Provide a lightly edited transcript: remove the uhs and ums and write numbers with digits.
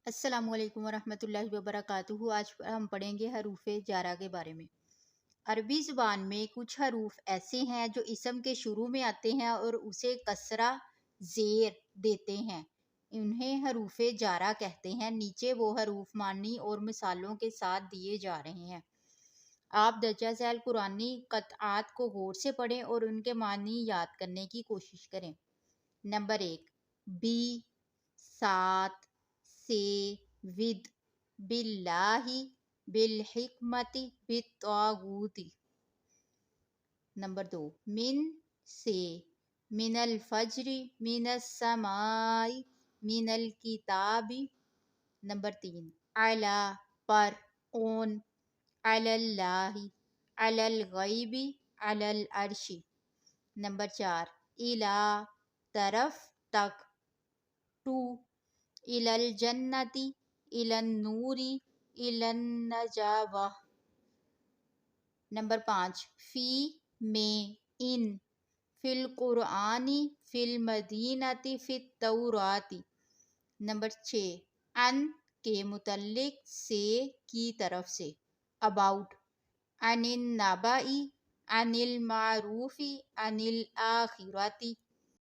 السلام علیکم ورحمۃ اللہ وبرکاتہ۔ آج ہم پڑھیں گے حروف جارہ کے بارے میں۔ عربی زبان میں کچھ حروف ایسے ہیں جو اسم کے شروع میں آتے ہیں اور اسے کسرہ زیر دیتے ہیں، انہیں حروف جارہ کہتے ہیں۔ نیچے وہ حروف معنی اور مثالوں کے ساتھ دیے جا رہے ہیں۔ آپ درجہ ذیل قرآنی قطعات کو غور سے پڑھیں اور ان کے معنی یاد کرنے کی کوشش کریں۔ نمبر 1، بی، ساتھ، سے، ود، باللہ، بالحکمت، بالطاغوت۔ نمبر 2، من، سے، من الفجر، من السماء، من الکتاب۔ نمبر 3، علی، پر، اون، علی اللہ، علی الغیب، علی العرش۔ نمبر 4، الی، طرف، تک، ٹو، الی الجنۃ، الی النور، الی النجوہ۔ نمبر 5، فی، میں، ان، فی القرآن، فی المدینۃ، فی التوراۃ۔ نمبر 6، عن، کے متعلق، سے، کی طرف سے، اباؤٹ، عن النبأ، عن المعروف، عن الآخرۃ۔